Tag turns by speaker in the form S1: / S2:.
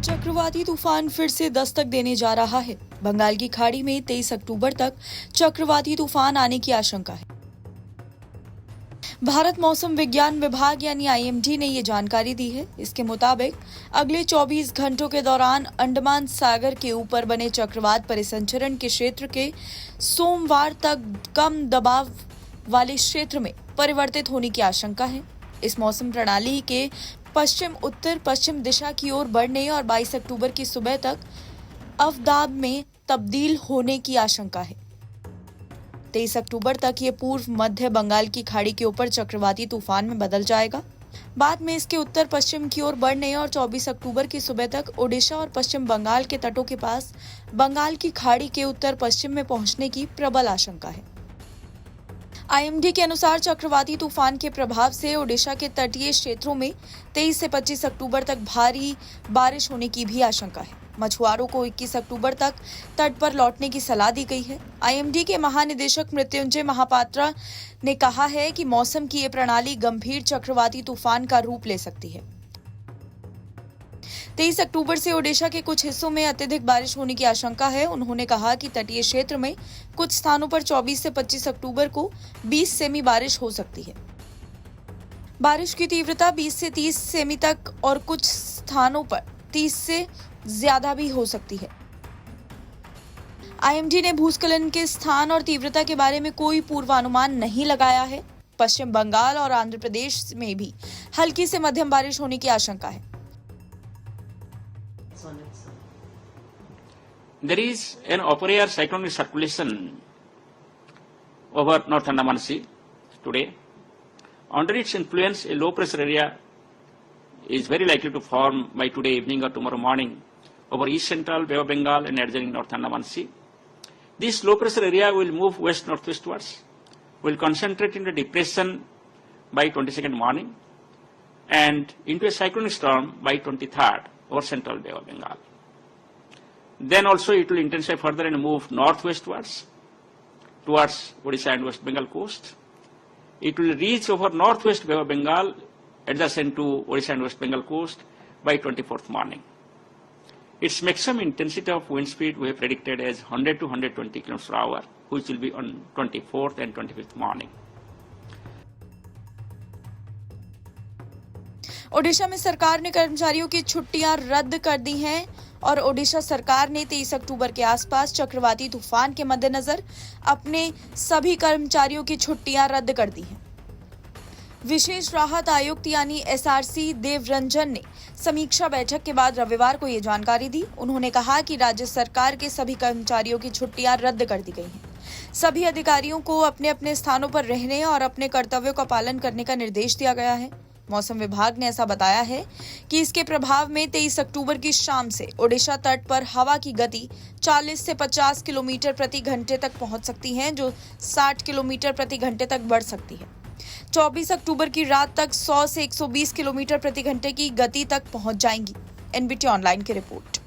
S1: चक्रवाती तूफान फिर से दस्तक देने जा रहा है। बंगाल की खाड़ी में 23 अक्टूबर तक चक्रवाती तूफान आने की आशंका है। भारत मौसम विज्ञान विभाग यानी आईएमडी ने ये जानकारी दी है। इसके मुताबिक अगले 24 घंटों के दौरान अंडमान सागर के ऊपर बने चक्रवात परिसंचरण के क्षेत्र के सोमवार तक कम दबाव वाले क्षेत्र में परिवर्तित होने की आशंका है। इस मौसम प्रणाली के पश्चिम उत्तर पश्चिम दिशा की ओर बढ़ने और 22 अक्टूबर की सुबह तक अवदाब में तब्दील होने की आशंका है। 23 अक्टूबर तक ये पूर्व मध्य बंगाल की खाड़ी के ऊपर चक्रवाती तूफान में बदल जाएगा। बाद में इसके उत्तर पश्चिम की ओर बढ़ने और 24 अक्टूबर की सुबह तक ओडिशा और पश्चिम बंगाल के तटों के पास बंगाल की खाड़ी के उत्तर पश्चिम में पहुंचने की प्रबल आशंका है। आईएमडी के अनुसार चक्रवाती तूफान के प्रभाव से ओडिशा के तटीय क्षेत्रों में 23 से 25 अक्टूबर तक भारी बारिश होने की भी आशंका है। मछुआरों को 21 अक्टूबर तक तट पर लौटने की सलाह दी गई है। आईएमडी के महानिदेशक मृत्युंजय महापात्रा ने कहा है कि मौसम की ये प्रणाली गंभीर चक्रवाती तूफान का रूप ले सकती है। 23 अक्टूबर से ओडिशा के कुछ हिस्सों में अत्यधिक बारिश होने की आशंका है। उन्होंने कहा कि तटीय क्षेत्र में कुछ स्थानों पर 24 से 25 अक्टूबर को 20 सेमी बारिश हो सकती है। बारिश की तीव्रता 20 से 30 सेमी तक और कुछ स्थानों पर 30 से ज्यादा भी हो सकती है। आईएमडी ने भूस्खलन के स्थान और तीव्रता के बारे में कोई पूर्वानुमान नहीं लगाया है। पश्चिम बंगाल और आंध्र प्रदेश में भी हल्की से मध्यम बारिश होने की आशंका है।
S2: There is an upper air cyclonic circulation over North Andaman Sea today. Under its influence, a low pressure area is very likely to form by today evening or tomorrow morning over East Central, Bay of Bengal and adjoining North Andaman Sea. This low pressure area will move west-northwestwards, will concentrate into depression by 22nd morning and into a cyclonic storm by 23rd over Central Bay of Bengal. Then also it will intensify further and move northwestwards towards Odisha and West Bengal coast. It will reach over northwest Bay of Bengal adjacent to Odisha and West Bengal coast by 24th morning. Its maximum intensity of wind speed we have predicted as 100 to 120 km per hour, which will be on 24th and 25th morning.
S1: Odisha में सरकार ने कर्मचारियों की छुट्टियां रद्द कर दी हैं और ओडिशा सरकार ने 23 अक्टूबर के आसपास चक्रवाती तूफान के मद्देनजर अपने सभी कर्मचारियों की छुट्टियां रद्द कर दी हैं। विशेष राहत आयुक्त यानी एसआरसी देवरंजन ने समीक्षा बैठक के बाद रविवार को ये जानकारी दी। उन्होंने कहा कि राज्य सरकार के सभी कर्मचारियों की छुट्टियां रद्द कर दी गई हैं। सभी अधिकारियों को अपने अपने स्थानों पर रहने और अपने कर्तव्यों का पालन करने का निर्देश दिया गया है। मौसम विभाग ने ऐसा बताया है कि इसके प्रभाव में 23 अक्टूबर की शाम से ओडिशा तट पर हवा की गति 40 से 50 किलोमीटर प्रति घंटे तक पहुंच सकती है, जो 60 किलोमीटर प्रति घंटे तक बढ़ सकती है। 24 अक्टूबर की रात तक 100 से 120 किलोमीटर प्रति घंटे की गति तक पहुंच जाएंगी। एनबीटी ऑनलाइन की रिपोर्ट।